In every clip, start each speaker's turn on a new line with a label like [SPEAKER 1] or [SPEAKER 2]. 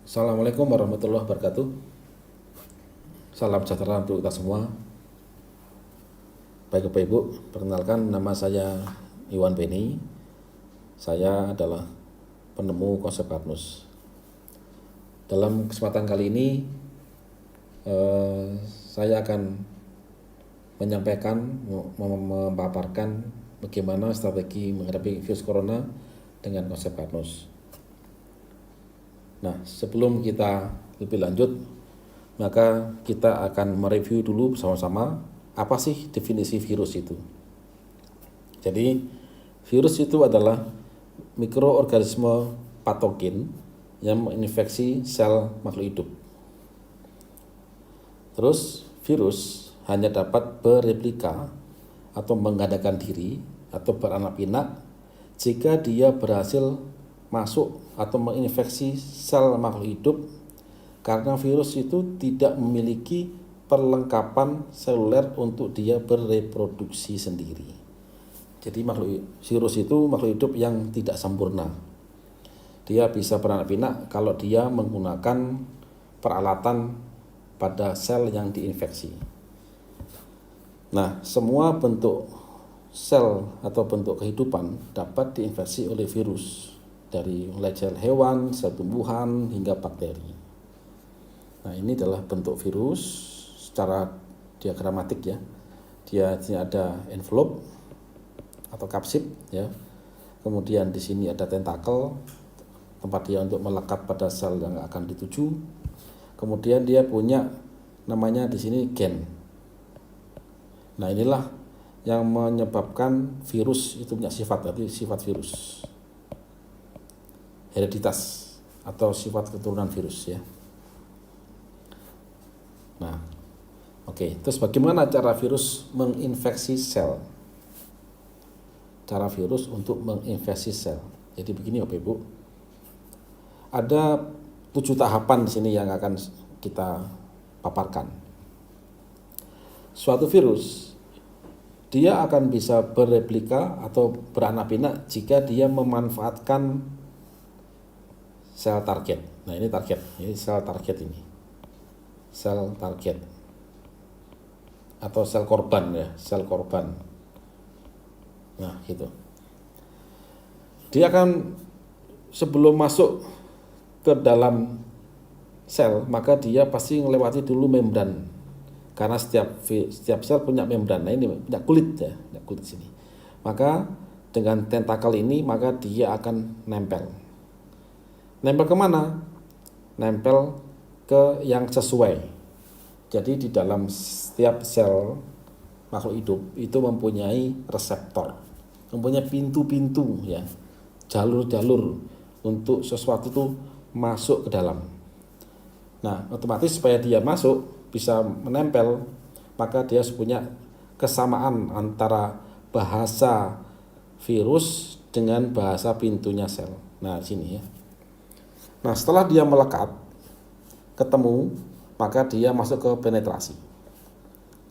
[SPEAKER 1] Assalamualaikum warahmatullahi wabarakatuh. Salam sejahtera untuk kita semua. Baik Bapak Ibu, perkenalkan nama saya Iwan Beni. Saya adalah penemu konsep Karnus. Dalam kesempatan kali ini saya akan menyampaikan, memaparkan bagaimana strategi menghadapi virus corona dengan konsep Karnus. Nah, sebelum kita lebih lanjut, maka kita akan mereview dulu bersama-sama apa sih definisi virus itu. Jadi, virus itu adalah mikroorganisme patogen yang menginfeksi sel makhluk hidup. Terus, virus hanya dapat bereplika atau menggandakan diri atau beranak pinak jika dia berhasil masuk atau menginfeksi sel makhluk hidup, karena virus itu tidak memiliki perlengkapan seluler untuk dia bereproduksi sendiri. Jadi virus itu makhluk hidup yang tidak sempurna. Dia bisa beranak pinak kalau dia menggunakan peralatan pada sel yang diinfeksi. Nah, semua bentuk sel atau bentuk kehidupan dapat diinfeksi oleh virus, dari mulai sel hewan, sel tumbuhan, hingga bakteri. Nah, ini adalah bentuk virus secara diagramatik ya. Dia di sini ada envelope atau kapsid ya. Kemudian di sini ada tentakel, tempat dia untuk melekat pada sel yang akan dituju. Kemudian dia punya namanya di sini gen. Nah, inilah yang menyebabkan virus itu punya sifat, berarti sifat virus. Hereditas atau sifat keturunan virus ya. Nah, oke. Terus bagaimana cara virus menginfeksi sel? Cara virus untuk menginfeksi sel. Jadi begini Bapak Ibu. Ada 7 tahapan di sini yang akan kita paparkan. Suatu virus dia akan bisa bereplika atau beranak pinak jika dia memanfaatkan sel target. Nah, ini target, ini sel target ini. Sel target. Atau sel korban ya, sel korban. Nah, gitu. Dia akan sebelum masuk ke dalam sel, maka dia pasti melewati dulu membran. Karena setiap sel punya membran. Nah, ini punya kulit ya, punya kulit sini. Maka dengan tentakel ini maka dia akan nempel. Nempel kemana? Nempel ke yang sesuai. Jadi di dalam setiap sel makhluk hidup itu mempunyai reseptor, mempunyai pintu-pintu ya, jalur-jalur untuk sesuatu itu masuk ke dalam. Nah, otomatis supaya dia masuk bisa menempel, maka dia harus punya kesamaan antara bahasa virus dengan bahasa pintunya sel. Nah, sini ya. Nah, setelah dia melekat, ketemu, maka dia masuk ke penetrasi,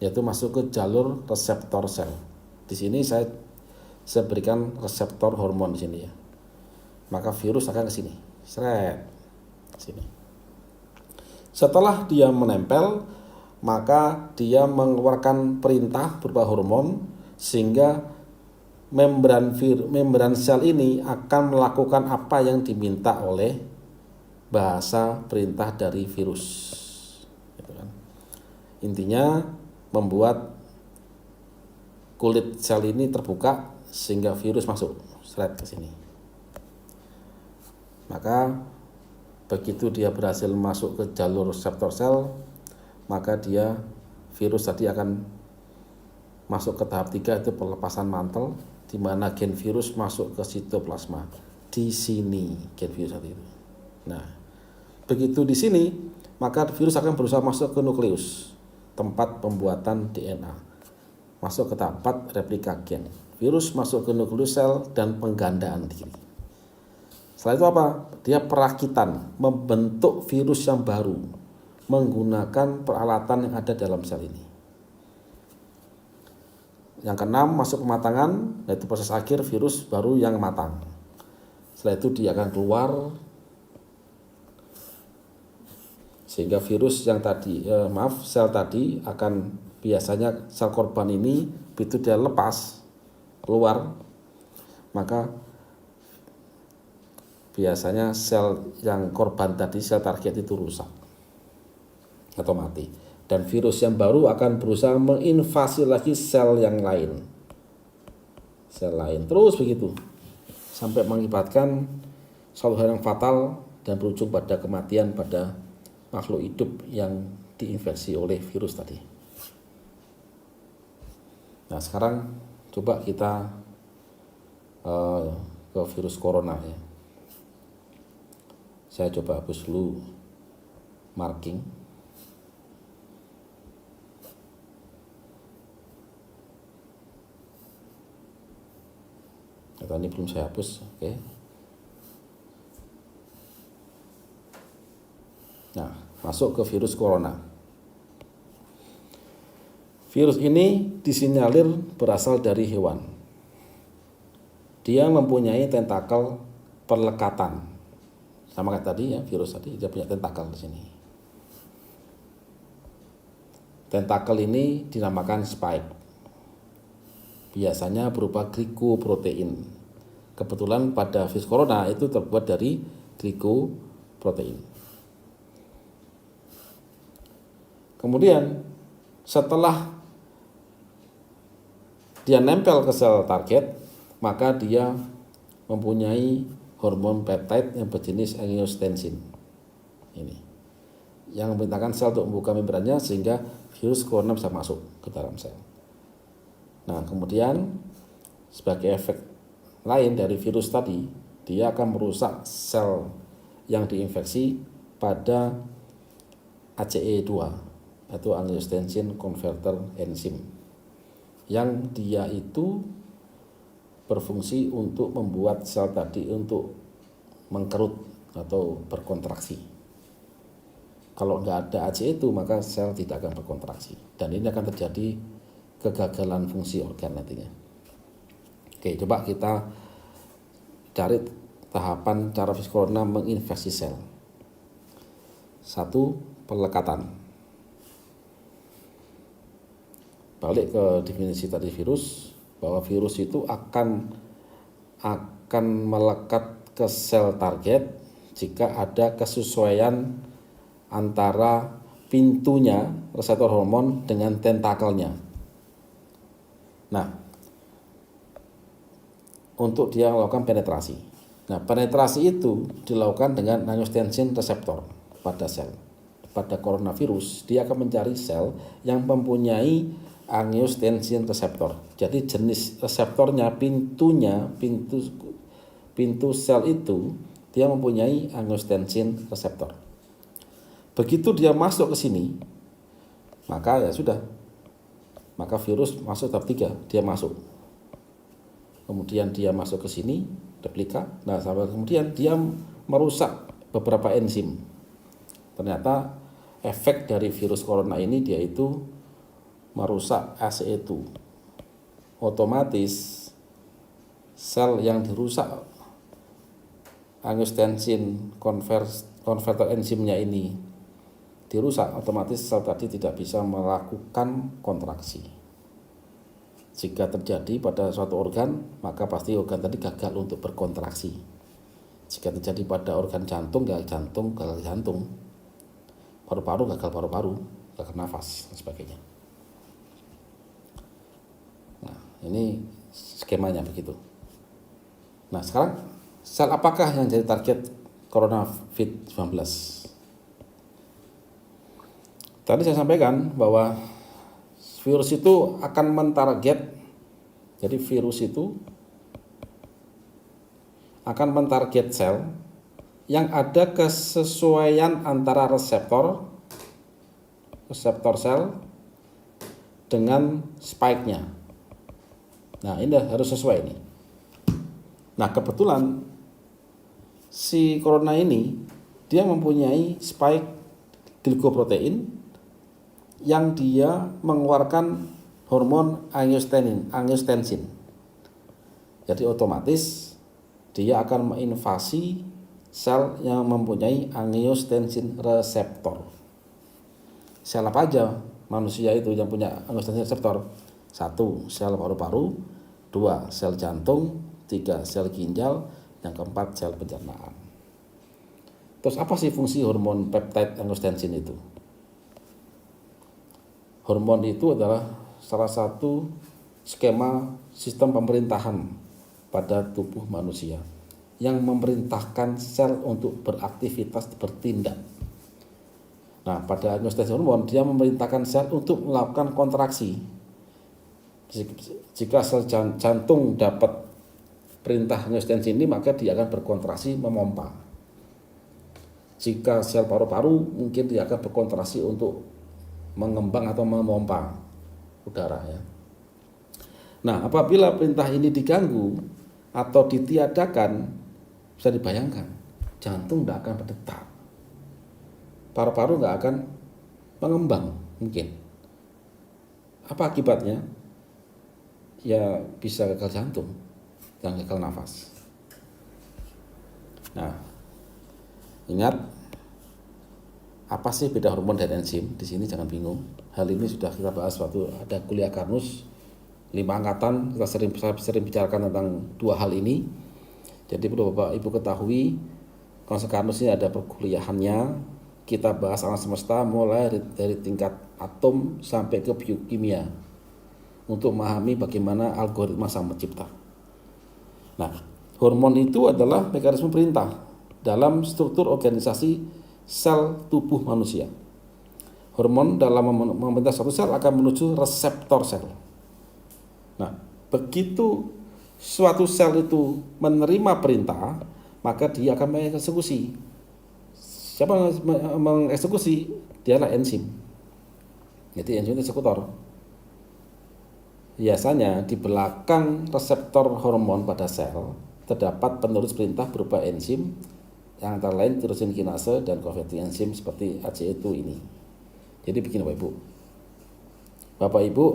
[SPEAKER 1] yaitu masuk ke jalur reseptor sel. Di sini saya berikan reseptor hormon di sini ya. Maka virus akan ke sini, seret, sini. Setelah dia menempel, maka dia mengeluarkan perintah berupa hormon sehingga membran sel ini akan melakukan apa yang diminta oleh bahasa perintah dari virus, gitu kan. Intinya membuat kulit sel ini terbuka sehingga virus masuk seret ke sini. Maka begitu dia berhasil masuk ke jalur reseptor sel, maka virus tadi akan masuk ke tahap 3, itu pelepasan mantel, di mana gen virus masuk ke sitoplasma. Di sini gen virus tadi itu. Nah, begitu di sini, maka virus akan berusaha masuk ke nukleus, tempat pembuatan DNA. Masuk ke tahap 4, replika gen. Virus masuk ke nukleus sel dan penggandaan diri. Setelah itu apa? Dia perakitan, membentuk virus yang baru menggunakan peralatan yang ada dalam sel ini. Yang keenam, masuk pematangan, yaitu proses akhir virus baru yang matang. Setelah itu dia akan keluar Sehingga virus yang tadi, sel tadi akan biasanya sel korban ini begitu dia lepas keluar, maka biasanya sel yang korban tadi, sel target itu rusak atau mati. Dan virus yang baru akan berusaha menginvasi lagi sel yang lain. Sel lain. Terus begitu. Sampai mengakibatkan suatu hal yang fatal dan berujung pada kematian pada makhluk hidup yang diinfeksi oleh virus tadi. Nah, sekarang coba kita ke virus corona ya. Saya coba hapus dulu marking. Nah, ini belum saya hapus, oke. Nah, masuk ke virus corona. Virus ini disinyalir berasal dari hewan. Dia mempunyai tentakel perlekatan. Sama kayak tadi ya, virus tadi dia punya tentakel di sini. Tentakel ini dinamakan spike. Biasanya berupa glikoprotein. Kebetulan pada virus corona itu terbuat dari glikoprotein. Kemudian setelah dia nempel ke sel target, maka dia mempunyai hormon peptide yang berjenis angiotensin. Ini yang memerintahkan sel untuk membuka membrannya sehingga virus corona bisa masuk ke dalam sel. Nah, kemudian sebagai efek lain dari virus tadi, dia akan merusak sel yang diinfeksi pada ACE2 atau angiotensin converter enzim, yang dia itu berfungsi untuk membuat sel tadi untuk mengkerut atau berkontraksi. Kalau nggak ada ACE itu, maka sel tidak akan berkontraksi, dan ini akan terjadi kegagalan fungsi organ nantinya. Oke, coba kita cari tahapan cara virus corona menginfeksi sel. 1. Pelekatan. Balik ke definisi tadi virus, bahwa virus itu akan melekat ke sel target jika ada kesesuaian antara pintunya reseptor hormon dengan tentakelnya. Nah, untuk dia melakukan penetrasi. Nah, penetrasi itu dilakukan dengan angiotensin reseptor pada sel. Pada coronavirus, dia akan mencari sel yang mempunyai angiotensin reseptor. Jadi jenis reseptornya, pintu sel itu dia mempunyai angiotensin reseptor. Begitu dia masuk ke sini, maka ya sudah. Maka virus masuk tahap 3, dia masuk. Kemudian dia masuk ke sini, replika. Nah, sampai kemudian dia merusak beberapa enzim. Ternyata efek dari virus corona ini dia itu merusak ACE2. Otomatis sel yang dirusak angiotensin converter enzimnya ini dirusak, otomatis sel tadi tidak bisa melakukan kontraksi. Jika terjadi pada suatu organ, maka pasti organ tadi gagal untuk berkontraksi. Jika terjadi pada organ jantung, gagal jantung, paru-paru, gagal paru-paru, gagal nafas, dan sebagainya. Nah, ini skemanya begitu. Nah, sekarang sel apakah yang jadi target COVID-19? Tadi saya sampaikan bahwa virus itu akan mentarget, jadi virus itu akan mentarget sel yang ada kesesuaian antara reseptor sel dengan spike-nya. Nah, ini harus sesuai nih. Nah, kebetulan si corona ini dia mempunyai spike glikoprotein yang dia mengeluarkan hormon angiotensin. Jadi otomatis dia akan menginvasi sel yang mempunyai angiotensin reseptor. Sel apa aja manusia itu yang punya angiotensin reseptor? 1. Sel paru-paru, 2. Sel jantung, 3. Sel ginjal, yang keempat sel pencernaan. Terus apa sih fungsi hormon peptide angiotensin itu? Hormon itu adalah salah satu skema sistem pemerintahan pada tubuh manusia yang memerintahkan sel untuk beraktivitas bertindak. Nah, pada angiotensin hormon dia memerintahkan sel untuk melakukan kontraksi. Jika sel jantung dapat perintah angiotensin ini, maka dia akan berkontraksi memompa. Jika sel paru-paru mungkin dia akan berkontraksi untuk mengembang atau memompa udara ya. Nah, apabila perintah ini diganggu atau ditiadakan, bisa dibayangkan jantung tidak akan berdetak, paru-paru nggak akan mengembang mungkin. Apa akibatnya? Ya bisa gagal jantung dan gagal nafas. Nah, ingat, apa sih beda hormon dan enzim? Di sini jangan bingung. Hal ini sudah kita bahas waktu ada kuliah Karnus 5 angkatan. Kita sering bicarakan tentang dua hal ini. Jadi perlu Bapak Ibu ketahui, konsep Karnus ini ada perkuliahannya. Kita bahas alam semesta mulai dari tingkat atom sampai ke biokimia untuk memahami bagaimana algoritma sang pencipta. Nah, hormon itu adalah mekanisme perintah dalam struktur organisasi sel tubuh manusia. Hormon dalam memerintah suatu sel akan menuju reseptor sel. Nah, begitu suatu sel itu menerima perintah, maka dia akan mengeksekusi. Siapa yang mengeksekusi? Dialah enzim. Jadi enzim itu eksekutor. Biasanya di belakang reseptor hormon pada sel terdapat penerus perintah berupa enzim yang antara lain tirosin kinase dan converting enzim seperti ACE2 ini. Jadi begini Bapak Ibu. Bapak Ibu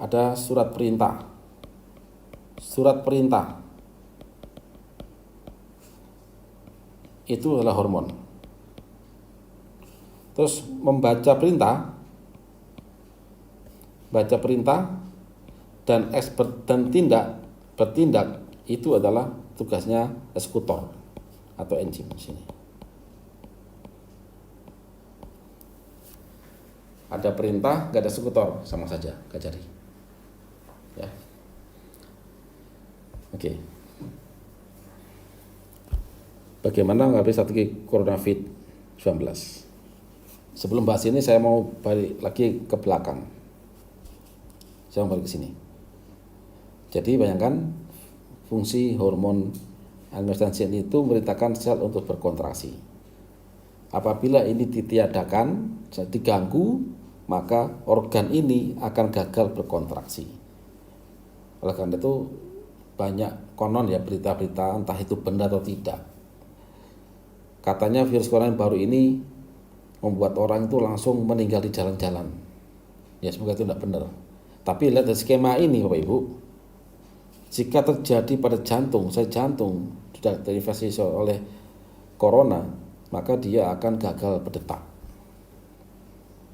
[SPEAKER 1] ada surat perintah. Surat perintah itu adalah hormon. Terus membaca perintah, baca perintah dan bertindak itu adalah tugasnya eksekutor atau enzim di sini. Ada perintah, nggak ada eksekutor, sama saja, nggak jadi. Ya, oke. Bagaimana menghadapi strategi COVID-19? Sebelum bahas ini, saya mau balik lagi ke belakang. Saya mau balik ke sini. Jadi bayangkan fungsi hormon angiotensin itu memerintahkan sel untuk berkontraksi. Apabila ini ditiadakan, diganggu, maka organ ini akan gagal berkontraksi. Oleh karena itu banyak konon ya berita-berita, entah itu benar atau tidak. Katanya virus corona yang baru ini membuat orang itu langsung meninggal di jalan-jalan. Ya semoga itu tidak benar. Tapi lihat dari skema ini Bapak Ibu, jika terjadi pada jantung, sel jantung sudah terinfeksi oleh corona, maka dia akan gagal berdetak.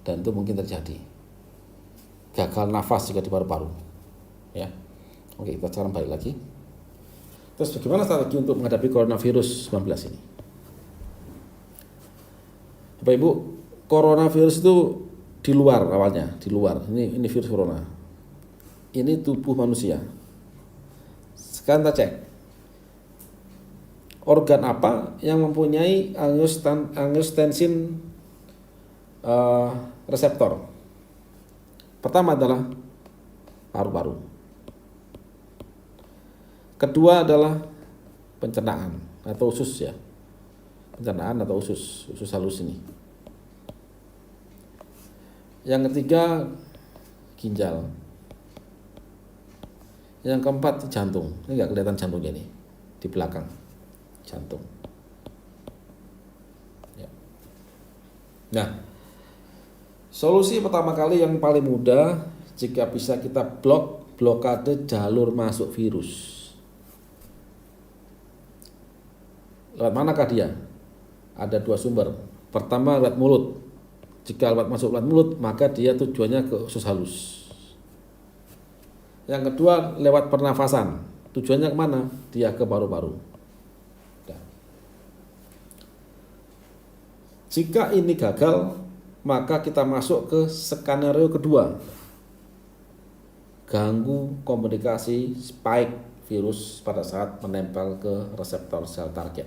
[SPEAKER 1] Dan itu mungkin terjadi. Gagal nafas juga di paru-paru. Ya. Oke, kita sekarang balik lagi. Terus bagaimana strategi untuk menghadapi coronavirus 19 ini? Bapak Ibu, coronavirus itu di luar awalnya, di luar. Ini virus corona. Ini tubuh manusia. Sekarang kita cek organ apa yang mempunyai angiotensin reseptor. Pertama adalah paru-paru. Kedua adalah pencernaan atau usus ya. Pencernaan atau usus halus ini. Yang ketiga ginjal. Yang keempat jantung. Ini nggak kelihatan jantungnya nih di belakang jantung. Ya. Nah, solusi pertama kali yang paling mudah jika bisa kita blokade jalur masuk virus. Lewat manakah dia? Ada dua sumber. Pertama lewat mulut. Jika masuk lewat mulut, maka dia tujuannya ke usus halus. Yang kedua lewat pernafasan, tujuannya kemana? Dia ke paru-paru. Nah. Jika ini gagal, maka kita masuk ke skenario kedua, ganggu komunikasi spike virus pada saat menempel ke reseptor sel target.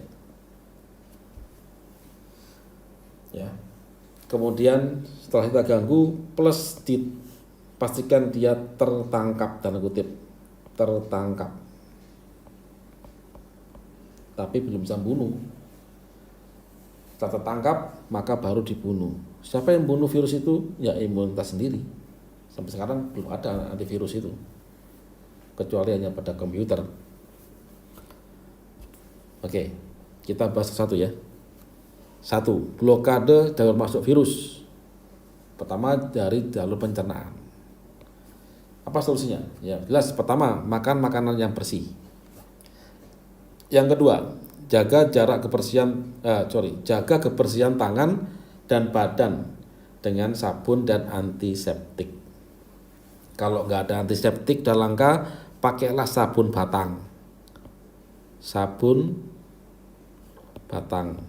[SPEAKER 1] Ya. Kemudian setelah kita ganggu, plus dipastikan dia tertangkap, tanda kutip, tertangkap. Tapi belum bisa bunuh. Setelah tertangkap, maka baru dibunuh. Siapa yang bunuh virus itu? Ya imunitas sendiri. Sampai sekarang belum ada antivirus itu, kecuali hanya pada komputer. Oke, kita bahas satu ya. 1. Blokade jalur masuk virus. Pertama dari jalur pencernaan. Apa solusinya? Ya jelas, pertama makan makanan yang bersih. Yang kedua, jaga kebersihan tangan dan badan dengan sabun dan antiseptik. Kalau nggak ada antiseptik dan langka, pakailah sabun batang. Sabun batang.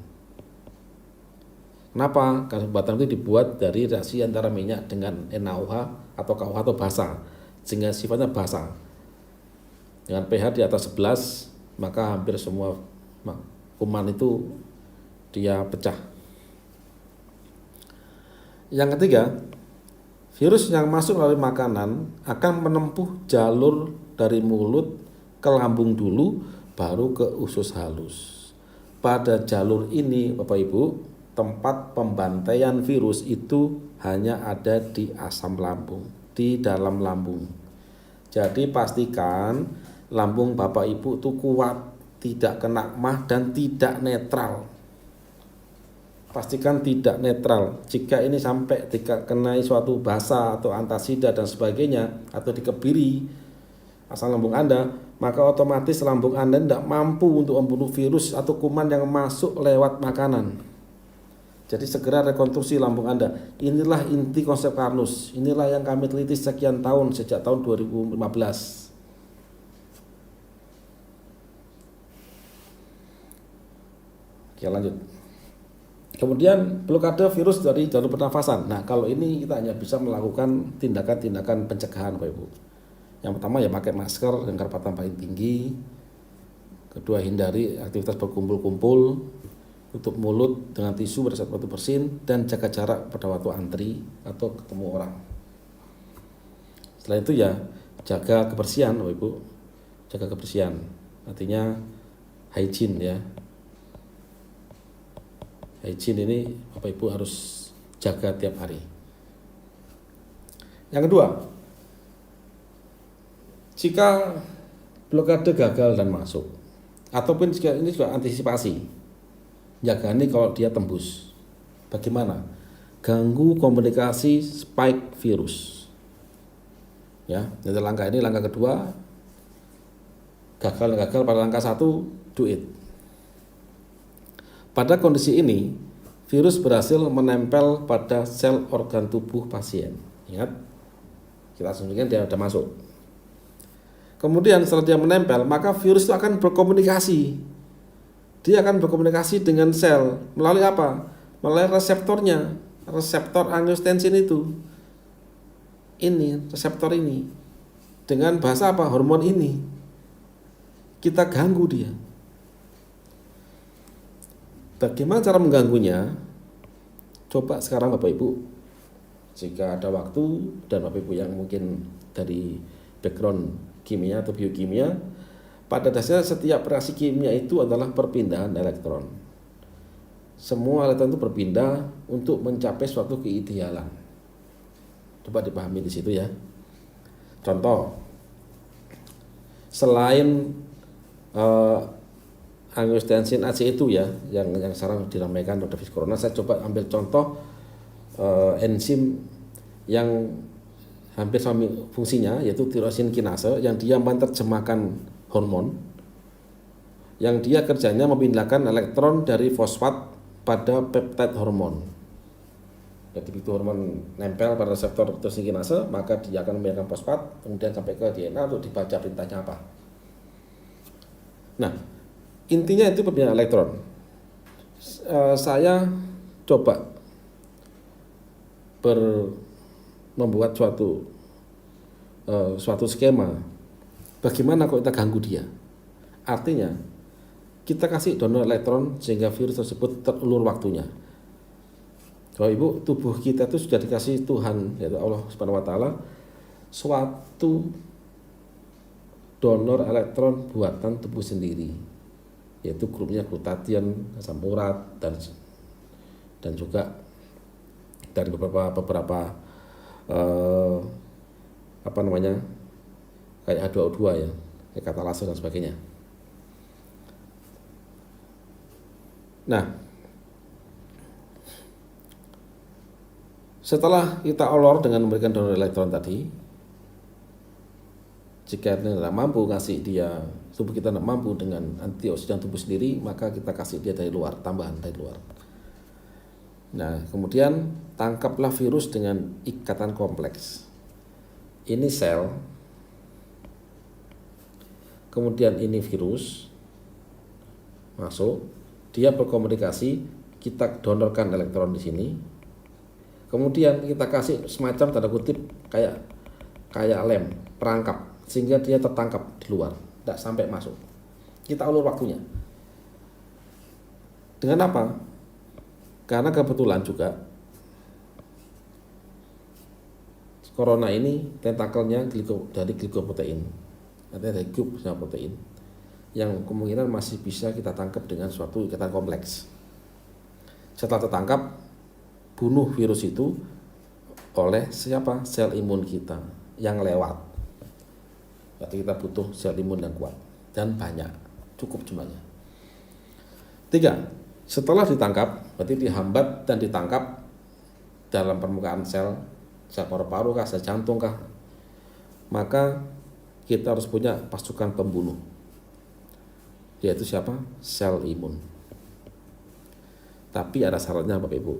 [SPEAKER 1] Kenapa? Karena batang itu dibuat dari reaksi antara minyak dengan NaOH atau KOH atau basa, sehingga sifatnya basa. Dengan pH di atas 11, maka hampir semua kuman itu dia pecah. Yang ketiga, virus yang masuk melalui makanan akan menempuh jalur dari mulut ke lambung dulu, baru ke usus halus. Pada jalur ini, Bapak Ibu, tempat pembantaian virus itu hanya ada di asam lambung, di dalam lambung. Jadi pastikan lambung Bapak Ibu itu kuat, tidak kena mah dan tidak netral. Pastikan tidak netral. Jika ini sampai kenai suatu basa atau antasida dan sebagainya, atau dikebiri asam lambung Anda, maka otomatis lambung Anda tidak mampu untuk membunuh virus atau kuman yang masuk lewat makanan. Jadi segera rekonstruksi lambung Anda. Inilah inti konsep Karnus. Inilah yang kami teliti sekian tahun, sejak tahun 2015. Oke, lanjut. Kemudian blokade virus dari jalur pernafasan. Nah, kalau ini kita hanya bisa melakukan tindakan-tindakan pencegahan, Bapak Ibu. Yang pertama ya pakai masker dengan kerapatan paling tinggi. Kedua, hindari aktivitas berkumpul-kumpul. Tutup mulut dengan tisu pada saat waktu bersin, dan jaga jarak pada waktu antri atau ketemu orang. Setelah itu ya jaga kebersihan, Bapak Ibu. Jaga kebersihan. Artinya hygiene ya. Hygiene ini Bapak Ibu harus jaga tiap hari. Yang kedua, jika blokade gagal dan masuk, ataupun jika ini juga antisipasi, jaga ini kalau dia tembus, bagaimana? Ganggu komunikasi spike virus. Ya, jadi langkah ini langkah kedua. Gagal pada langkah 1, do it. Pada kondisi ini, virus berhasil menempel pada sel organ tubuh pasien. Ingat, kita asumsikan dia sudah masuk. Kemudian setelah dia menempel, maka virus itu akan berkomunikasi. Dia akan berkomunikasi dengan sel melalui apa? Melalui reseptornya, reseptor angiotensin itu. Ini, reseptor ini. Dengan bahasa apa? Hormon ini. Kita ganggu dia. Bagaimana cara mengganggunya? Coba sekarang Bapak Ibu, jika ada waktu dan Bapak Ibu yang mungkin dari background kimia atau biokimia, pada dasarnya setiap reaksi kimia itu adalah perpindahan elektron. Semua elektron itu berpindah untuk mencapai suatu keidealan. Coba dipahami di situ ya. Contoh, selain angiotensin AC itu ya, yang sekarang diramaikan pada virus corona, saya coba ambil contoh enzim yang hampir sama fungsinya, yaitu tirosin kinase, yang dia menerjemahkan hormon, yang dia kerjanya memindahkan elektron dari fosfat pada peptide hormon. Jadi begitu hormon nempel pada reseptor kinase, maka dia akan membiarkan fosfat, kemudian sampai ke DNA untuk dibaca perintahnya apa. Nah, intinya itu perpindahan elektron. Saya coba membuat suatu skema bagaimana kalau kita ganggu dia. Artinya kita kasih donor elektron sehingga virus tersebut terulur waktunya. Bapak Ibu, tubuh kita itu sudah dikasih Tuhan, yaitu Allah Subhanahu wa taala, suatu donor elektron buatan tubuh sendiri, yaitu grupnya glutathione, asam urat, dan juga dari beberapa kayak H2O2 ya, kayak katalase dan sebagainya. Nah, setelah kita olor dengan memberikan donor elektron tadi, jika tidak mampu kasih dia, tubuh kita tidak mampu dengan antioksidan tubuh sendiri, maka kita kasih dia dari luar, tambahan dari luar. Nah, kemudian tangkaplah virus dengan ikatan kompleks. Ini sel, kemudian ini virus masuk, dia berkomunikasi, kita donorkan elektron di sini, kemudian kita kasih semacam tanda kutip kayak lem, perangkap, sehingga dia tertangkap di luar, tidak sampai masuk. Kita ulur waktunya. Dengan apa? Karena kebetulan juga corona ini tentakelnya dari glikoprotein, artinya dari grup protein, yang kemungkinan masih bisa kita tangkap dengan suatu ikatan kompleks. Setelah tertangkap, bunuh virus itu oleh siapa? Sel imun kita yang lewat. Berarti kita butuh sel imun yang kuat dan banyak, cukup jumlahnya. 3. Setelah ditangkap, berarti dihambat dan ditangkap dalam permukaan sel paru-paru kah, sel jantung kah, maka kita harus punya pasukan pembunuh, yaitu siapa? Sel imun. Tapi ada syaratnya Bapak Ibu.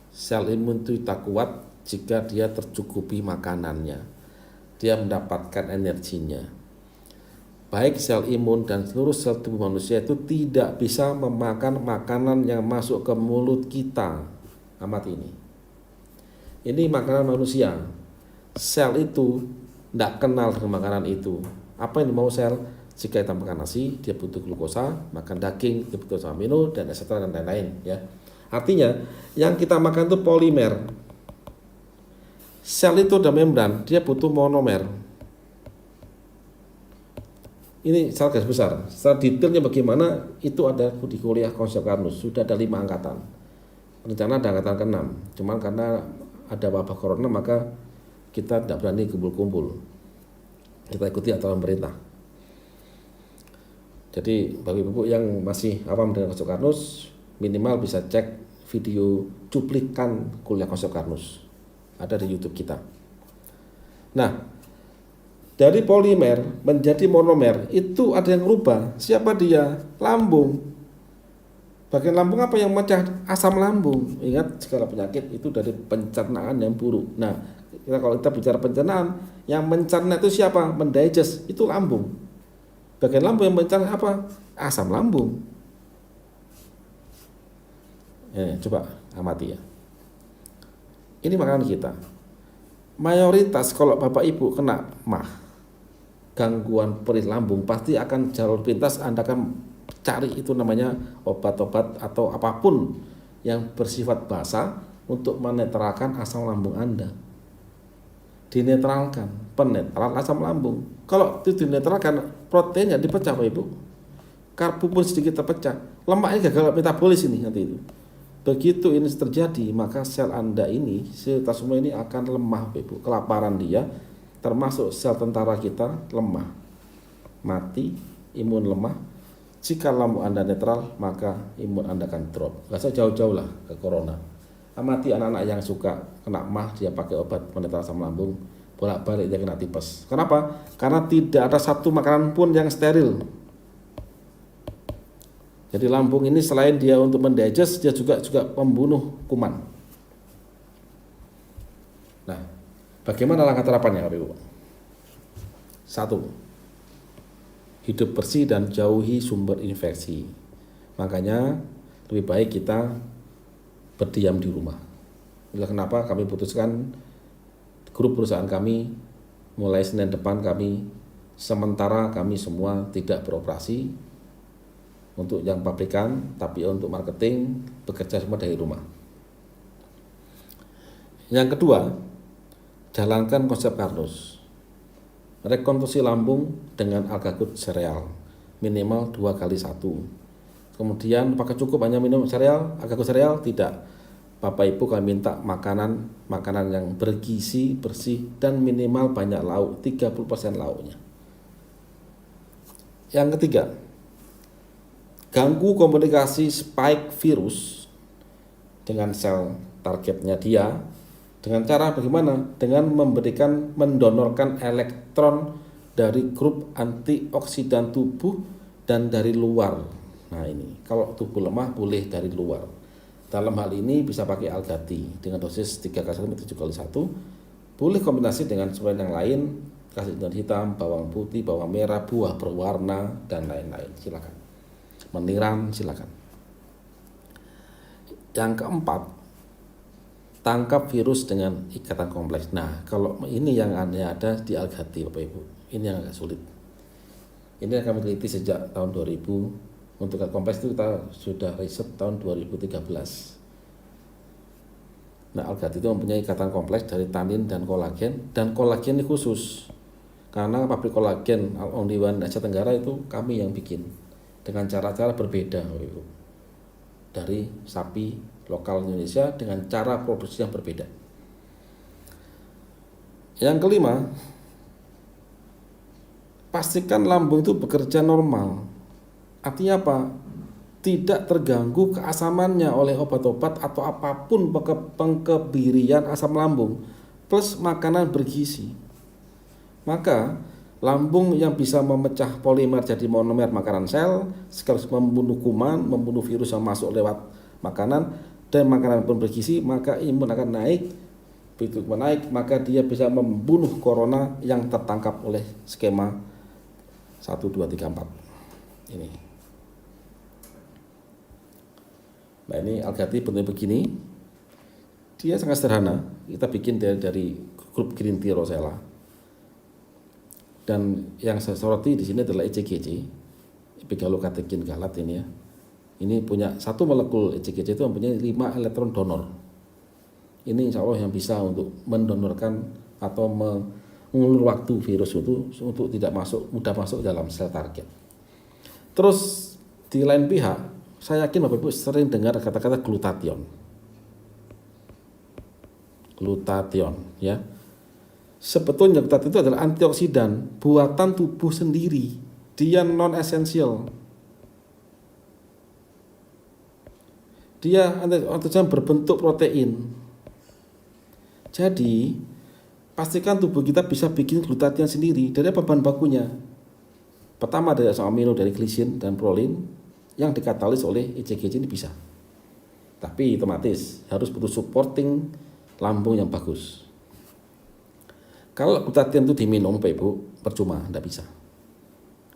[SPEAKER 1] Sel imun itu tak kuat jika dia tercukupi makanannya, dia mendapatkan energinya. Baik sel imun dan seluruh sel tubuh manusia itu tidak bisa memakan makanan yang masuk ke mulut kita. Amati ini. Ini makanan manusia. Sel itu tidak kenal dengan makanan itu. Apa yang mau sel? Jika kita makan nasi, dia butuh glukosa, makan daging, dia butuh asam amino, dan etc. dan lain-lain. Ya. Artinya, yang kita makan itu polimer. Sel itu ada membran, dia butuh monomer. Ini secara garis besar. Secara detailnya bagaimana, itu ada di kuliah konsep Karnus. Sudah ada 5 angkatan. Rencana ada angkatan ke-6. Cuman karena ada wabah corona, maka kita tidak berani kumpul-kumpul. Kita ikuti aturan pemerintah. Jadi bagi ibu yang masih awam dengan konsep Karnus, minimal bisa cek video cuplikan kuliah konsep Karnus. Ada di YouTube kita. Nah, dari polimer menjadi monomer itu ada yang berubah. Siapa dia? Lambung. Bagian lambung apa yang memecah? Asam lambung. Ingat, segala penyakit itu dari pencernaan yang buruk. Nah, kalau kita bicara pencernaan, yang mencerna itu siapa? Mendigest, itu lambung. Bagian lambung yang mencerna apa? Asam lambung. Coba amati ya. Ini makanan kita. Mayoritas kalau Bapak Ibu kena gangguan perih lambung, pasti akan jalur pintas Anda akan cari itu namanya obat-obat atau apapun yang bersifat basa untuk menetralkan asam lambung Anda. Dinetralkan, penetral asam lambung. Kalau itu dinetralkan, proteinnya dipecah Bapak Ibu. Karbo pun sedikit terpecah. Lemaknya gagal metabolis ini nanti itu. Begitu ini terjadi, maka sel Anda ini, sel semua ini akan lemah Bapak Ibu. Kelaparan dia, termasuk sel tentara kita lemah, mati, imun lemah. Jika lambung Anda netral, maka imun Anda akan drop. Gak usah jauh-jauh lah ke corona. Amati anak-anak yang suka kena dia pakai obat penetral asam lambung, bolak-balik dia kena tipes. Kenapa? Karena tidak ada satu makanan pun yang steril. Jadi lambung ini selain dia untuk mendigest, dia juga membunuh kuman. Nah, bagaimana langkah terapannya Bapak Ibu? 1. Hidup bersih dan jauhi sumber infeksi. Makanya lebih baik kita berdiam di rumah. Itulah kenapa kami putuskan grup perusahaan kami mulai Senin depan sementara kami semua tidak beroperasi untuk yang pabrikan, tapi untuk marketing bekerja semua dari rumah. Yang kedua, jalankan konsep Carnus. Rekonstruksi lambung dengan Algagut sereal minimal 2x1. Kemudian apakah cukup hanya minum Algagut sereal? Tidak. Bapak Ibu kami minta makanan yang bergizi, bersih, dan minimal banyak lauk, 30% lauknya. Yang ketiga, ganggu komunikasi spike virus dengan sel targetnya dia. Dengan cara bagaimana? Dengan mendonorkan elektron dari grup antioksidan tubuh dan dari luar. Nah ini, kalau tubuh lemah boleh dari luar. Dalam hal ini bisa pakai Algati dengan dosis 3x1 7x1. Boleh kombinasi dengan suplemen yang lain, kasih daun hitam, bawang putih, bawang merah, buah berwarna, dan lain-lain. Silakan. Meniram silakan. Yang keempat, tangkap virus dengan ikatan kompleks. Nah, kalau ini yang ada di Algati Bapak Ibu, ini yang agak sulit. Ini yang kami teliti sejak tahun 2000. Untuk ikatan kompleks itu kita sudah riset tahun 2013. Nah, Algati itu mempunyai ikatan kompleks dari tanin dan kolagen ini khusus. Karena pabrik kolagen only one Asia Tenggara itu kami yang bikin dengan cara-cara berbeda Bapak Ibu. Dari sapi lokal Indonesia dengan cara produksi yang berbeda. Yang kelima, pastikan lambung itu bekerja normal. Artinya apa? Tidak terganggu keasamannya oleh obat-obat atau apapun pengkebirian asam lambung plus makanan bergizi. Maka lambung yang bisa memecah polimer jadi monomer makanan sel sekaligus membunuh kuman, membunuh virus yang masuk lewat makanan dan makanan pun bergizi, maka imun akan naik. Begitu naik, maka dia bisa membunuh corona yang tertangkap oleh skema 1, 2, 3, 4 ini. Nah ini Algati bentuknya begini. Dia sangat sederhana. Kita bikin dari grup Green Tea Rosella. Dan yang saya soroti di sini adalah ECGC, epigalokatekin galat ini ya. Ini punya satu molekul ECGC itu mempunyai 5 elektron donor. Ini insya Allah yang bisa untuk mendonorkan atau mengulur waktu virus itu untuk tidak mudah masuk dalam sel target. Terus di lain pihak, saya yakin Bapak Ibu sering dengar kata-kata glutathione. Glutathione ya. Sebetulnya glutathione itu adalah antioksidan buatan tubuh sendiri. Dia non esensial. Dia antioksidan berbentuk protein. Jadi, pastikan tubuh kita bisa bikin glutathione sendiri. Dari apa bahan bakunya? Pertama dari asam amino dari glisin dan prolin yang dikatalis oleh ECGC ini bisa. Tapi otomatis harus butuh supporting lambung yang bagus. Kalau glutathione itu diminum Bapak Ibu, percuma, tidak bisa.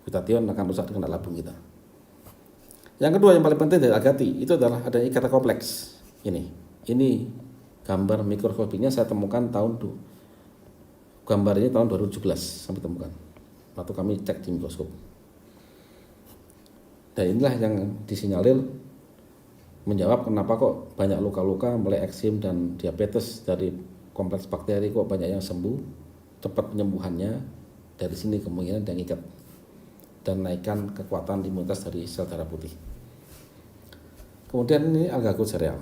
[SPEAKER 1] Glutathione akan rusak dengan lambung kita. Yang kedua yang paling penting dari Algati itu adalah ada ikatan kompleks. Ini gambar mikroskopiknya saya temukan gambarnya tahun 2017 sampai temukan. Waktu kami cek di mikroskop. Dan inilah yang disinyalir menjawab kenapa kok banyak luka-luka mulai eksim dan diabetes dari kompleks bakteri kok banyak yang sembuh, cepat penyembuhannya. Dari sini kemungkinan yang ikat dan naikkan kekuatan imunitas dari sel darah putih. Kemudian ini Algagut sereal.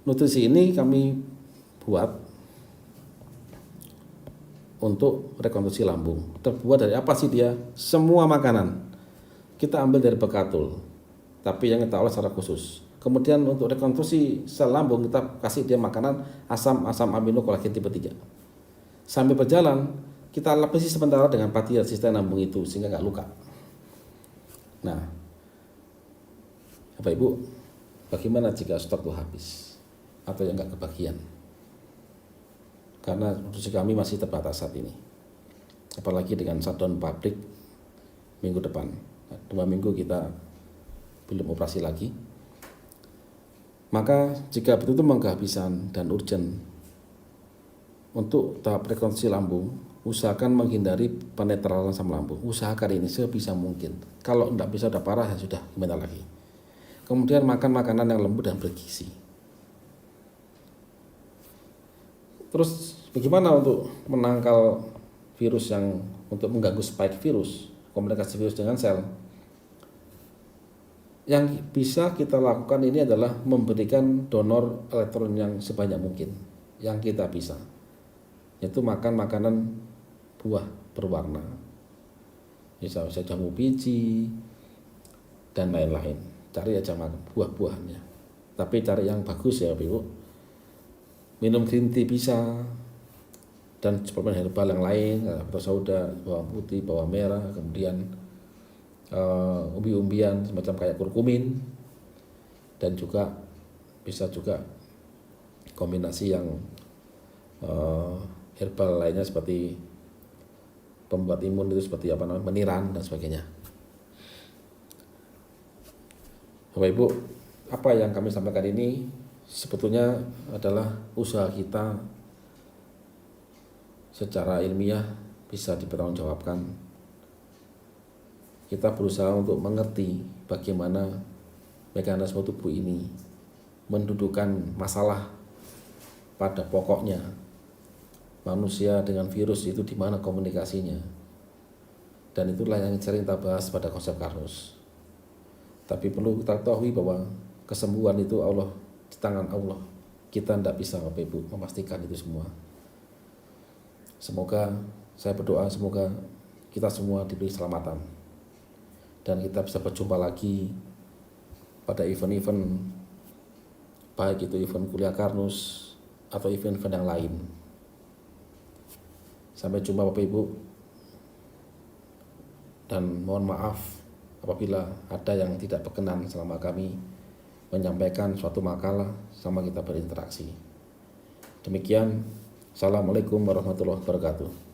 [SPEAKER 1] Nutrisi ini kami buat untuk rekonstruksi lambung. Terbuat dari apa sih dia? Semua makanan. Kita ambil dari bekatul, tapi yang kita olah secara khusus. Kemudian untuk rekonstruksi sel lambung kita kasih dia makanan asam amino kolagen tipe 3. Sambil berjalan kita lapisi sementara dengan pati resisten lambung itu sehingga nggak luka. Nah, Bapak Ibu, bagaimana jika stok itu habis atau yang nggak kebagian? karena produksi kami masih terbatas saat ini, apalagi dengan shutdown pabrik minggu depan. 2 minggu kita belum operasi lagi. Maka jika betul-betul kehabisan dan urgent untuk tahap rekonstruksi lambung, usahakan menghindari penetralan asam lambung. Usahakan ini sebisa mungkin. Kalau tidak bisa udah parah ya sudah, gimana lagi. Kemudian makan makanan yang lembut dan bergizi. Terus bagaimana untuk menangkal virus yang untuk mengganggu spike virus, komunikasi virus dengan sel? Yang bisa kita lakukan ini adalah memberikan donor elektron yang sebanyak mungkin yang kita bisa, yaitu makan makanan buah berwarna, misalnya jamu biji dan lain-lain. Cari aja makan buah-buahannya, tapi cari yang bagus ya Ibu. Minum green tea bisa, dan suplemen herbal yang lain, atau soda, bawang putih, bawang merah, kemudian umbi-umbian semacam kayak kurkumin, dan juga bisa juga kombinasi yang herbal lainnya seperti pembuat imun itu seperti apa namanya, meniran dan sebagainya. Bapak Ibu, apa yang kami sampaikan ini sebetulnya adalah usaha kita secara ilmiah bisa dipertanggungjawabkan. Kita berusaha untuk mengerti bagaimana mekanisme tubuh ini mendudukkan masalah pada pokoknya. Manusia dengan virus itu di mana komunikasinya. Dan itulah yang sering kita bahas pada konsep Karnus. Tapi perlu kita ketahui bahwa kesembuhan itu Allah, di tangan Allah. Kita tidak bisa Bapak Ibu memastikan itu semua. Semoga, saya berdoa semoga kita semua diberi keselamatan. Dan kita bisa berjumpa lagi pada event-event, baik itu event kuliah Karnus atau event-event yang lain. Sampai jumpa Bapak Ibu, dan mohon maaf apabila ada yang tidak berkenan selama kami menyampaikan suatu makalah sama kita berinteraksi. Demikian, Assalamualaikum warahmatullahi wabarakatuh.